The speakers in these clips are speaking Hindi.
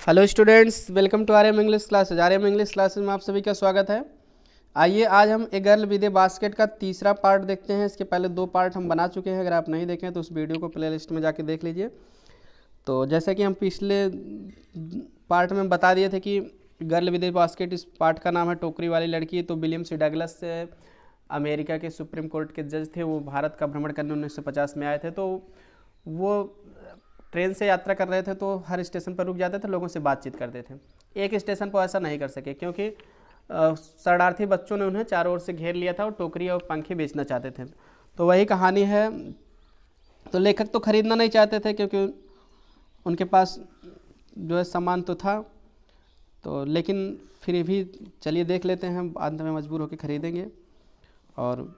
Hello students, welcome to Aryam English classes. Aryam English classes में आप सभी का स्वागत है। आइए आज हम a girl with a basket का तीसरा पार्ट देखते हैं। इसके पहले दो पार्ट हम बना चुके हैं, अगर आप नहीं देखें तो उस वीडियो को प्लेलिस्ट में जाके देख लीजिए। तो जैसे कि हम पिछले पार्ट में बता दिए थे कि गर्ल विद ए बास्केट, इस पार्ट का नाम है टोकरी वाली लड़की। तो विलियम सी डगलस से अमेरिका के सुप्रीम कोर्ट के जज थे, वो भारत का भ्रमण करने 1950 में आए थे। तो वो ट्रेन से यात्रा कर रहे थे, तो हर स्टेशन पर रुक जाते थे, लोगों से बातचीत करते थे। एक स्टेशन पर ऐसा नहीं कर सके क्योंकि शरणार्थी बच्चों ने उन्हें चारों ओर से घेर लिया था और टोकरी और पंखे बेचना चाहते थे। तो वही कहानी है। तो लेखक तो खरीदना नहीं चाहते थे क्योंकि उनके पास जो है सामान तो था, तो लेकिन फिर भी चलिए देख लेते हैं, अंत में मजबूर होकर खरीदेंगे। और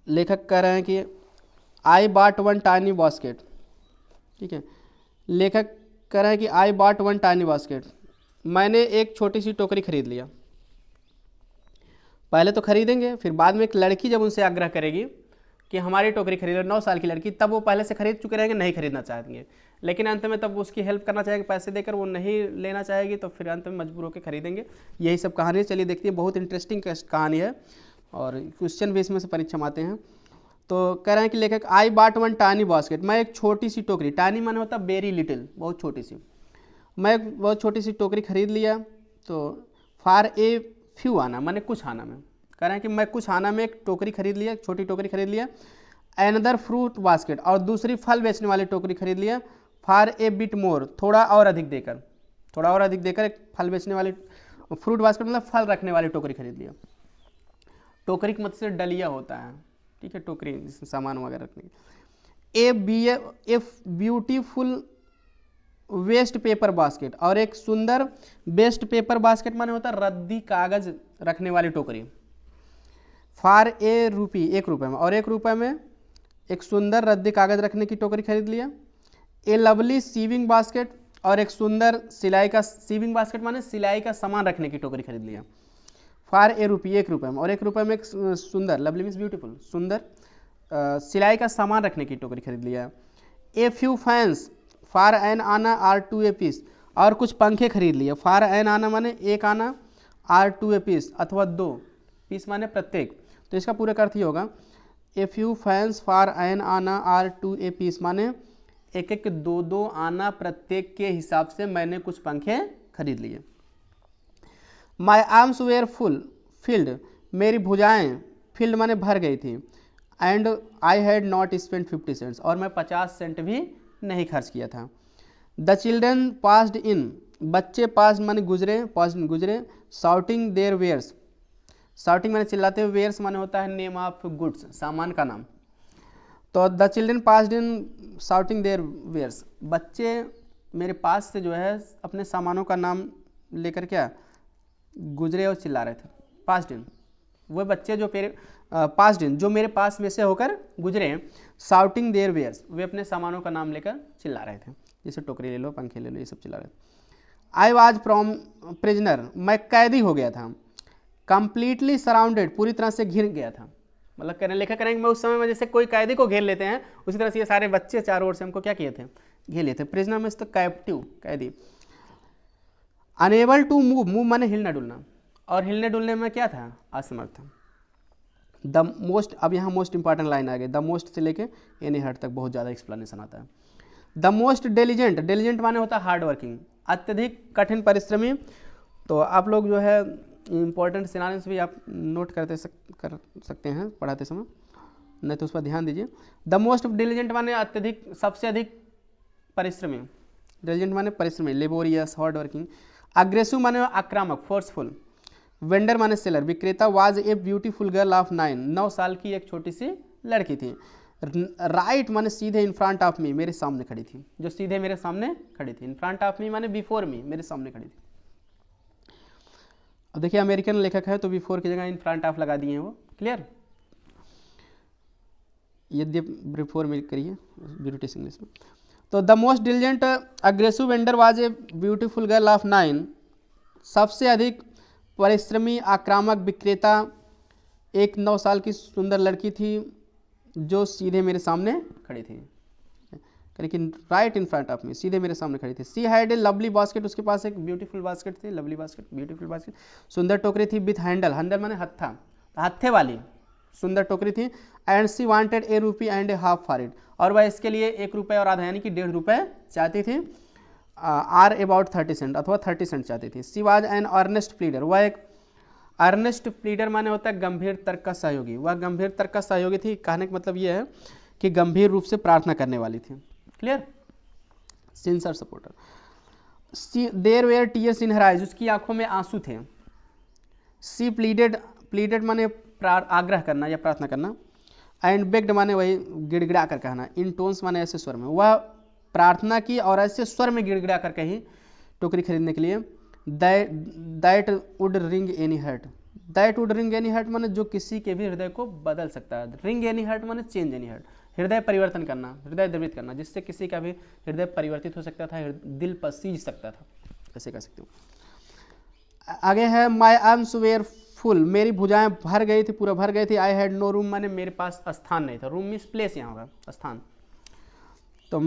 लेखक कह रहे हैं कि आई बाट वन टाइनी बास्केट। ठीक है, लेखक कह रहे हैं कि आई बाट वन टाइनी बास्केट, मैंने एक छोटी सी टोकरी खरीद लिया। पहले तो खरीदेंगे, फिर बाद में एक लड़की जब उनसे आग्रह करेगी कि हमारी टोकरी खरीदो, 9 साल की लड़की, तब वो पहले से खरीद चुके रहेंगे, नहीं खरीदना चाहेंगे। लेकिन अंत में तब उसकी हेल्प करना चाहेंगे, पैसे देकर वो नहीं लेना चाहेगी, तो फिर अंत में मजबूर होकर खरीदेंगे। यही सब कहानी है। चलिए देखते हैं, बहुत इंटरेस्टिंग कहानी है और क्वेश्चन भी इसमें से परीक्षा में आते हैं। तो कह रहे हैं कि लेखक आई बाट वन टानी बास्केट, मैं एक छोटी सी टोकरी, टानी माने होता वेरी लिटिल, बहुत छोटी सी, मैं एक बहुत छोटी सी टोकरी खरीद लिया। तो फॉर ए फ्यू आना माने कुछ आना में, कह रहे हैं कि मैं कुछ आना में एक टोकरी खरीद लिया, एक छोटी टोकरी खरीद लिया। अनदर फ्रूट बास्केट, और दूसरी फल बेचने वाली टोकरी खरीद लिया। फॉर ए बिट मोर, थोड़ा और अधिक देकर, थोड़ा और अधिक देकर एक फल बेचने वाली, फ्रूट बास्केट मतलब फल रखने वाली टोकरी खरीद लिया। टोकरी का मतलब से डलिया होता है, ठीक है, टोकरी जिसमें सामान वगैरह रखने की। A beautiful waste paper basket, और एक सुंदर वेस्ट पेपर बास्केट माने होता है रद्दी कागज रखने वाली टोकरी। फॉर ए रूपी, 1 रुपये में, और 1 रुपये में एक सुंदर रद्दी कागज रखने की टोकरी खरीद लिया। ए लवली सीविंग बास्केट, और एक सुंदर सिलाई का, सीविंग बास्केट माने सिलाई का सामान रखने की टोकरी खरीद लिया। फॉर ए रूपी, 1 रुपये में, और 1 रुपये में एक सुंदर, लवली मीन्स ब्यूटीफुल, सुंदर सिलाई का सामान रखने की टोकरी खरीद लिया। A few fans for an anna or two a piece, और कुछ पंखे खरीद लिए। फॉर एन आना माने एक आना, आर टू ए पीस अथवा 2 पीस माने प्रत्येक। तो इसका पूरा अर्थ ये होगा, a few fans for an anna or two a piece माने एक एक 2 आना प्रत्येक के हिसाब से मैंने कुछ पंखे खरीद लिए। My arms were full filled, मेरी भुजाएं फील्ड माने भर गई थी। And I had not spend 50 cents, और मैं 50 सेंट भी नहीं खर्च किया था। द चिल्ड्रन पास्ड इन, बच्चे पास माने गुजरे, पास गुजरे। शाउटिंग देयर वेयर्स, शाउटिंग माने चिल्लाते हुए, वेयर्स माने होता है नेम ऑफ गुड्स, सामान का नाम। तो the children passed in shouting their wares, बच्चे मेरे पास से जो है अपने सामानों का नाम लेकर क्या गुजरे और चिल्ला रहे थे। पास्ट इन, वो बच्चे जो पास्ट इन जो मेरे पास में से होकर गुजरे। शाउटिंग देयर वेयर्स, वे अपने सामानों का नाम लेकर चिल्ला रहे थे, जैसे टोकरी ले लो, पंखे ले लो, ये सब चिल्ला रहे थे। आई वॉज फ्रॉम प्रिजनर, मैं कैदी हो गया था। कंप्लीटली सराउंडेड, पूरी तरह से घिर गया था। मतलब कहने, लेखक करेंगे मैं उस समय में जैसे कोई कैदी को घेर लेते हैं, उसी तरह से ये सारे बच्चे चारों ओर से हमको क्या किए थे, घेर लिए थे। प्रिजनर में तो कैप्टिव, कैदी। अनेबल टू मूव, मूव माने हिलना डुलना, और हिलने डुलने में क्या था, असमर्थ। द मोस्ट, अब यहाँ मोस्ट इंपॉर्टेंट लाइन आ गई, द मोस्ट से लेके एनी हद तक बहुत ज़्यादा एक्सप्लेनेशन आता है। द मोस्ट डिलीजेंट, डिलीजेंट माने होता है हार्ड वर्किंग, अत्यधिक कठिन परिश्रमी। तो आप लोग जो है इंपॉर्टेंट सिनोनिम्स भी आप नोट कर सकते हैं पढ़ाते समय, नहीं तो उस पर ध्यान दीजिए। द मोस्ट डिलीजेंट माने अत्यधिक, सबसे अधिक परिश्रमी, डिलीजेंट माने परिश्रमी, लेबोरियस, हार्ड वर्किंग। अग्रेसिव माने आक्रामक, फोर्सफुल। वेंडर माने सेलर, विक्रेता। Was a beautiful girl of 9 साल की एक छोटी सी लड़की थी। राइट माने सीधे, इन फ्रंट ऑफ मी, मेरे सामने खड़ी थी, जो सीधे मेरे सामने खड़ी थी। इन फ्रंट ऑफ मी माने बिफोर मी, मेरे सामने खड़ी थी। अब देखिए अमेरिकन लेखक है तो बिफोर की जगह इन फ्रंट ऑफ लगा दिए हैं वो, क्लियर। यदि बिफोर में करिए ब्रिटिश इंग्लिश में। तो the most diligent aggressive vendor was a beautiful girl of 9, सबसे अधिक परिश्रमी आक्रामक विक्रेता एक 9 साल की सुंदर लड़की थी जो सीधे मेरे सामने खड़ी थी। लेकिन right in front of me, सीधे मेरे सामने खड़ी थी। She had a lovely basket, उसके पास एक ब्यूटीफुल बास्केट थी, लवली बास्केट, ब्यूटीफुल बास्केट, सुंदर टोकरी थी, विथ हैंडल, हैंडल माने हत्था, हत्थे वाली सुंदर टोकरी थी। And she wanted a rupee and a half for it, और वह इसके लिए 1 रुपये और आधा यानी कि 1.5 रुपये चाहती थी। आर अबाउट 30 सेंट, अथवा 30 सेंट चाहती थी। She was an earnest pleader, वह एक अर्नेस्ट प्लीडर माने होता है गंभीर तर्क का सहयोगी, वह गंभीर तर्क का सहयोगी थी। कहने का मतलब यह है कि गंभीर रूप से प्रार्थना करने वाली थी। Clear, sincere supporter. There were tears in her eyes, उसकी आंखों में आंसू थे। सी प्लीडेड, प्लीडेड माने आग्रह करना या प्रार्थना करना। एंड बेग्ड माने वही गिड़गिड़ा कर कहना। इन टोन्स माने ऐसे स्वर में, वह प्रार्थना की और ऐसे स्वर में गिड़गिड़ा कर कही टोकरी खरीदने के लिए। That would ring any heart, that would ring any heart माने जो किसी के भी हृदय को बदल सकता है। रिंग एनी हार्ट माने चेंज एनी हार्ट, हृदय परिवर्तन करना, हृदय द्रवित करना, जिससे किसी का भी हृदय परिवर्तित हो सकता था, दिल पसीज सकता था, ऐसे कह सकते हो। आगे है माई आर्म्स वेयर फुल, मेरी भुजाएं भर गई थी, पूरा भर गई थी। आई हैड नो रूम माने मेरे पास स्थान नहीं था। रूम मीन्स प्लेस, यहाँ होगा स्थान, तो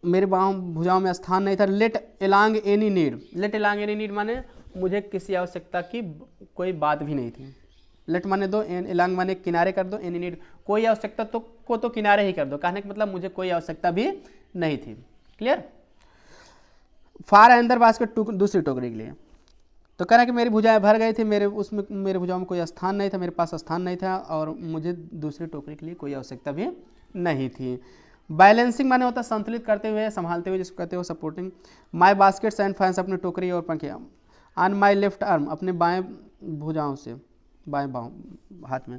मेरे भुजाओं में स्थान नहीं था। Let along any need, let along any need माने मुझे किसी आवश्यकता की कोई बात भी नहीं थी। लेट माने दो, एलांग माने किनारे कर दो, एनी नीड कोई आवश्यकता तो किनारे ही कर दो। कहने का मतलब मुझे कोई आवश्यकता भी नहीं थी। क्लियर। फार अंदर बास्केट, दूसरी टोकरी के लिए, तो कहना कि मेरी भुजाएं भर गई थी, मेरे भुजाओं में कोई स्थान नहीं था, मेरे पास स्थान नहीं था, और मुझे दूसरी टोकरी के लिए कोई आवश्यकता भी नहीं थी। बैलेंसिंग माने होता है संतुलित करते हुए, संभालते हुए, जिसको कहते हो supporting. My baskets and fans, अपनी टोकरी और पंखे। ऑन माई लेफ्ट आर्म, अपने बाएं भुजाओं से, बाएं हाथ में।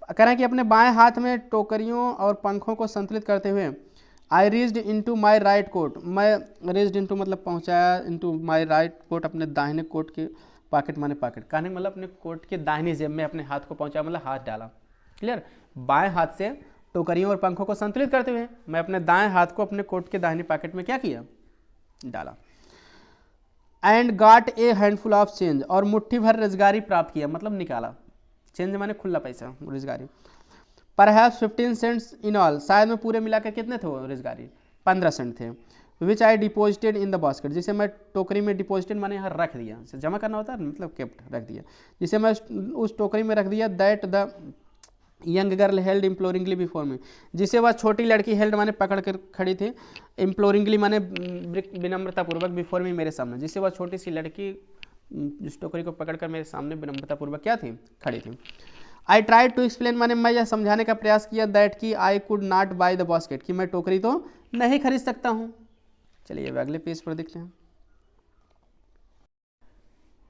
कहना कि अपने बाएं हाथ में टोकरियों और पंखों को संतुलित करते हुए। I reached into my right coat, मैं रीच्ड इनटू मतलब पहुंचाया, इनटू माई राइट कोट, अपने दाहिने कोट के पॉकेट माने पॉकेट, कहने मतलब अपने कोट के दाहिनी जेब में अपने हाथ को पहुंचाया, मतलब हाथ डाला। क्लियर। बाएं हाथ से टोकरियों और पंखों को संतुलित करते हुए मैं अपने दाएं हाथ को अपने कोट के दाहिने पॉकेट में क्या किया, डाला। And got a handful of change, और मुट्ठी भर रोजगारी प्राप्त किया, मतलब निकाला। चेंज माने खुला पैसा, रोजगारी। परहैप्स 15 सेंट्स इन ऑल, शायद में पूरे मिलाकर कितने थे वो रोजगारी, 15 सेंट थे। विच आई डिपोजिटेड इन द बास्केट, जिसे मैं टोकरी में, डिपोजिटेड माने यहाँ रख दिया, जमा करना होता है मतलब केप्ट, रख दिया, जिसे मैं उस टोकरी में रख दिया। That the young girl held imploringly before me, जिसे वह छोटी लड़की हेल्ड माने पकड़ कर खड़ी थी, इम्प्लोरिंगली माने विनम्रतापूर्वक, बिफोर मी मेरे सामने, जिसे वह छोटी सी लड़की जिस टोकरी को पकड़कर मेरे सामने विनम्रतापूर्वक क्या थी, खड़ी थी। आई ट्राई टू एक्सप्लेन माने मैं यह समझाने का प्रयास किया, दैट कि I could not by the basket, कि मैं टोकरी तो नहीं खरीद सकता हूँ। चलिए अब अगले पेज पर देखते हैं।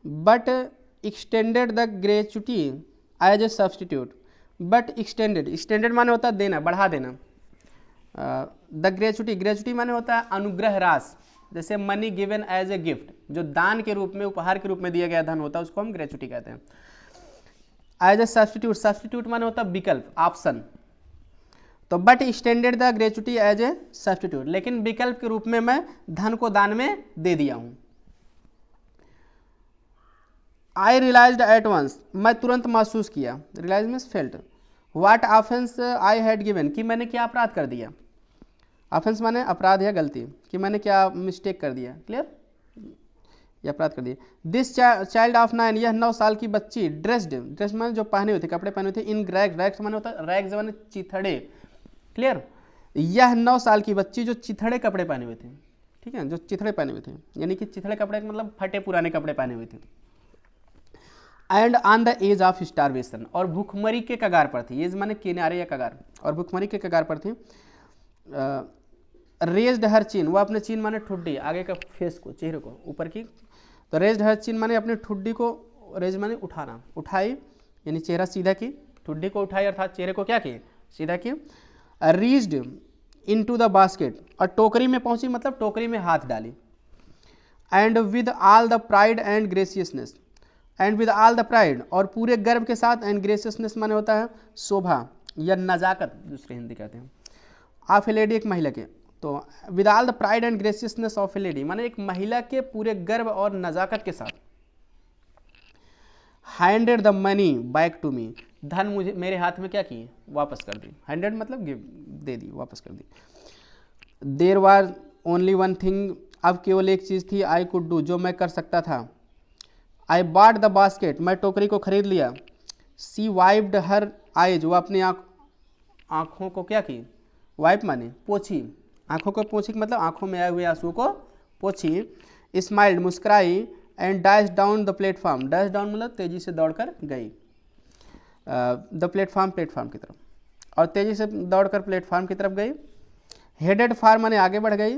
But extended the gratuity as a substitute, but extended, extended माने होता है देना, बढ़ा देना। द ग्रेचुटी, ग्रेचुटी माने होता है अनुग्रह राशि, जैसे money given as a gift, जो दान के रूप में, उपहार के रूप में दिया गया धन होता है, उसको हम ग्रेचुटी कहते हैं। एज ए सब्सटीट्यूट, सब्सटीट्यूट माने होता है विकल्प, ऑप्शन, तो but extended the gratuity as a substitute, लेकिन विकल्प के रूप में मैं धन को दान में दे दिया हूं। आई रियलाइज्ड एट वंस, मैं तुरंत महसूस किया, realise means felt, what offence I had given, कि मैंने क्या अपराध कर दिया। ऑफेंस माने अपराध या गलती, कि मैंने क्या मिस्टेक कर दिया। क्लियर, या अपराध कर दिया। दिस चाइल्ड ऑफ 9, यह 9 साल की बच्ची, ड्रेस्ड, ड्रेस माने जो पहने हुए थे, कपड़े पहने हुए थे, इन रैग, रैग्स माने होता है रैग्स माने चिथड़े। क्लियर, यह 9 साल की बच्ची जो चिथड़े कपड़े पहने हुए थे, ठीक है, जो चिथड़े पहने हुए थे, यानी कि चिथड़े कपड़े मतलब फटे पुराने कपड़े पहने हुए थे। And on the edge of starvation, और भूखमरी के कगार पर थी, एज माने किनारे या कगार, और भूखमरी के कगार पर थी। रेज्ड हर चिन, वह अपने चिन माने ठुड्डी, आगे का फेस को, चेहरे को ऊपर की, तो रेज्ड हर चिन माने अपने ठुड्डी को, रेज माने उठाना, उठाई यानी चेहरा सीधा की, ठुड्डी को उठाई अर्थात चेहरे को क्या किए, सीधा की। रीच्ड इनटू द बास्केट, और टोकरी में पहुंची मतलब टोकरी में हाथ डाली। And with all the pride and graciousness, and with all the pride, और पूरे गर्व के साथ, एंड ग्रेसियसनेस माने होता है शोभा या नजाकत, दूसरे हिंदी कहते हैं, ऑफ ए लेडी, एक महिला के, तो with all the pride and graciousness of a lady माने एक महिला के पूरे गर्व और नजाकत के साथ। Handed the money back to me, धन मुझे मेरे हाथ में क्या की, वापस कर दी। हैंडेड मतलब गिव, दे दी, वापस कर दी। There was only one thing, अब केवल एक चीज़ थी, आई कुड डू, जो मैं कर सकता था। आई बाट द बास्केट, मैं टोकरी को खरीद लिया। सी वाइप्ड हर आइज, वो अपनी आँखों को क्या की, वाइप माने पोछी, आँखों को पोछी मतलब आँखों में आए हुए आंसू को पोछी। स्माइल्ड, मुस्कुराई। And dash down the platform, dash down मतलब तेजी से दौड़कर गई द प्लेटफॉर्म, प्लेटफॉर्म की तरफ, और तेजी से दौड़कर प्लेटफॉर्म की तरफ गई। हेडेड फार माने आगे बढ़ गई।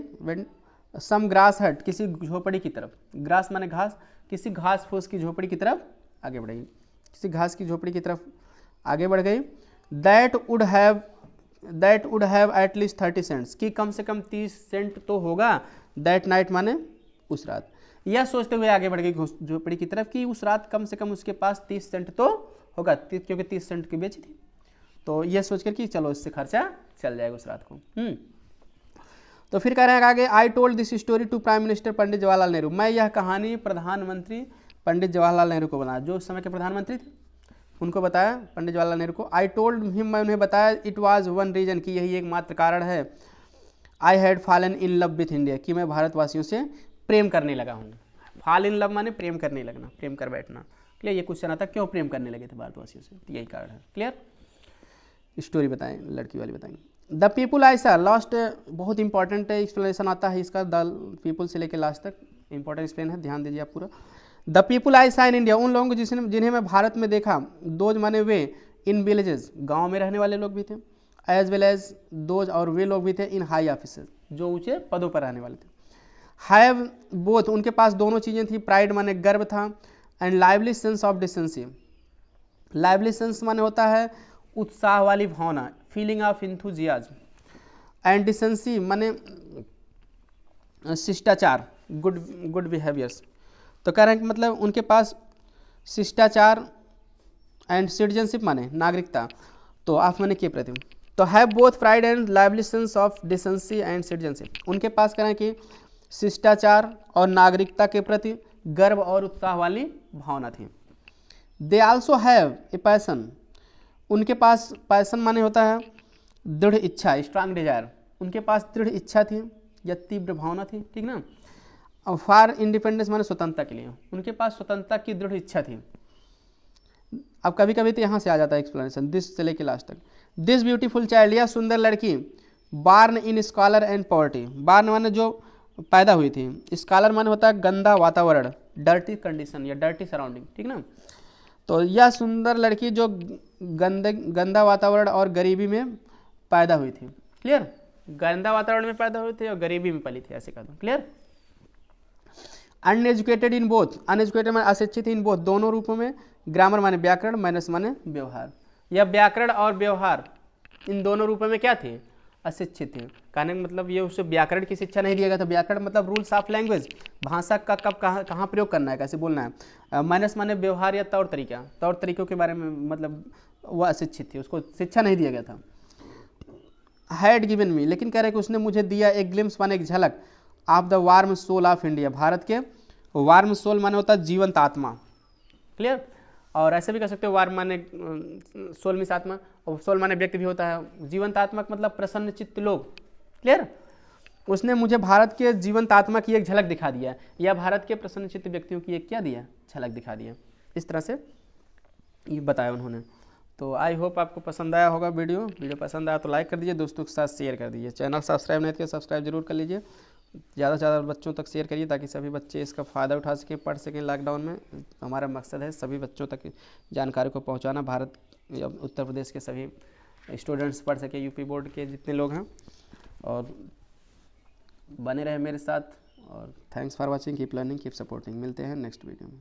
सम ग्रास हट, किसी झोपड़ी की तरफ, ग्रास माने घास, किसी घास फूस की झोपड़ी की तरफ आगे बढ़ गई, किसी घास की झोपड़ी की तरफ आगे बढ़ गई। That would have at least 30 cents, कि कम से कम 30 सेंट तो होगा। दैट नाइट माने उस रात, यह सोचते हुए आगे बढ़ गई झोपड़ी की तरफ कि उस रात कम से कम उसके पास 30 सेंट तो होगा, क्योंकि 30 सेंट की बेची थी, तो यह सोचकर कि चलो इससे खर्चा चल जाएगा उस रात को। तो फिर कह रहे हैं आगे, I told this story to prime minister Pandit Jawaharlal Nehru, मैं यह कहानी प्रधानमंत्री पंडित जवाहरलाल नेहरू को बताया, जो उस समय के प्रधानमंत्री थे उनको बताया, पंडित जवाहरलाल नेहरू को। आई टोल्ड हिम, मैं उन्हें बताया, इट वाज वन रीजन, कि यही एकमात्र कारण है, I had fallen in love with India, कि मैं भारतवासियों से प्रेम करने लगा हूँ। फॉल इन लव माने प्रेम करने लगना, प्रेम कर बैठना। क्लियर, ये क्वेश्चन आता क्यों प्रेम करने लगे थे भारतवासियों से, तो यही कारण है। क्लियर, स्टोरी बताएं, लड़की वाली बताएंगे। द पीपुल आई सा, लास्ट बहुत इंपॉर्टेंट एक्सप्लेनेशन आता है इसका, द पीपुल से लेकर लास्ट तक इंपॉर्टेंट एक्सप्लेन है, ध्यान दीजिए आप पूरा। द पीपुल आई सा इन इंडिया, उन लोगों को जिन्हें मैं भारत में देखा, दोज माने वे, इन विलेजेस, गाँव में रहने वाले लोग भी थे, एज वेल एज दोज, और वे लोग भी थे, इन हाई ऑफिसेज, जो ऊंचे पदों पर रहने वाले थे। हैव बोथ, उनके पास दोनों चीज़ें थी, प्राइड माने गर्व था, and lively sense of decency, lively sense माने होता है उत्साह वाली भावना, feeling of enthusiasm, and decency माने शिष्टाचार, गुड बिहेवियर्स। तो कह रहे हैं कि मतलब उनके पास शिष्टाचार एंड सिटीजनशिप माने नागरिकता, तो ऑफ माने के प्रति, तो have both pride and lively sense of decency and citizenship, उनके पास कह रहे हैं कि शिष्टाचार और नागरिकता के प्रति गर्व और उत्साह वाली भावना थी। They also have a passion, उनके पास पैसन माने होता है दृढ़ इच्छा, स्ट्रांग डिजायर, उनके पास दृढ़ इच्छा थी या तीव्र भावना थी, ठीक ना। और फॉर इंडिपेंडेंस माने स्वतंत्रता के लिए, उनके पास स्वतंत्रता की दृढ़ इच्छा थी। अब कभी कभी तो यहाँ से आ जाता है एक्सप्लेनेशन, दिस से लेके लास्ट तक। दिस ब्यूटीफुल चाइल्ड, यह सुंदर लड़की, बार्न इन स्कॉलर एंड पॉवर्टी, बार्न माने जो पैदा हुई थी, स्कॉलर माने होता है गंदा वातावरण, डर्टी कंडीशन या डर्टी सराउंडिंग, ठीक ना। तो यह सुंदर लड़की जो गंदा वातावरण और गरीबी में पैदा हुई थी। क्लियर, गंदा वातावरण में पैदा हुई थी और गरीबी में पली थी, ऐसे कह दो। Clear, uneducated in both, uneducated माने अशिक्षित इन बोथ, दोनों रूपों में। ग्रामर माने व्याकरण, मैनर्स माने व्यवहार, या व्याकरण और व्यवहार इन दोनों रूपों में क्या थे, अशिक्षित थे। कहने का मतलब ये उसे व्याकरण की शिक्षा नहीं दिया गया था, व्याकरण मतलब रूल्स ऑफ लैंग्वेज, भाषा का कब कहाँ प्रयोग करना है, कैसे बोलना है। मैनर्स माने व्यवहार या तौर तरीका, तौर तरीकों के बारे में, मतलब वह अशिक्षित थी, उसको शिक्षा नहीं दिया गया था। हैड गिवन मी, लेकिन कह रहे कि उसने मुझे दिया एक ग्लिम्स माने एक झलक, of the warm soul of India, भारत के वार्म सोल माने होता है जीवंत आत्मा। क्लियर, और ऐसे भी कह सकते हो वार्म माने सोल मीन्स आत्मा, और सोल माने व्यक्ति भी होता है, जीवंत आत्मा मतलब प्रसन्न चित्त लोग। क्लियर, उसने मुझे भारत के जीवंत आत्मा की एक झलक दिखा दिया, या भारत के प्रसन्न चित्त व्यक्तियों की एक क्या दिया, झलक दिखा दिया, इस तरह से ये बताया उन्होंने। तो आई होप आपको पसंद आया होगा वीडियो पसंद आया तो लाइक कर दीजिए, दोस्तों के साथ शेयर कर दीजिए, चैनल सब्सक्राइब नहीं किया सब्सक्राइब जरूर कर लीजिए, ज़्यादा से ज़्यादा बच्चों तक शेयर करिए ताकि सभी बच्चे इसका फ़ायदा उठा सकें, पढ़ सकें। लॉकडाउन में हमारा मकसद है सभी बच्चों तक जानकारी को पहुंचाना, भारत या उत्तर प्रदेश के सभी स्टूडेंट्स पढ़ सके, यूपी बोर्ड के जितने लोग हैं, और बने रहे मेरे साथ। और thanks for watching, keep learning keep supporting, मिलते हैं नेक्स्ट वीडियो में।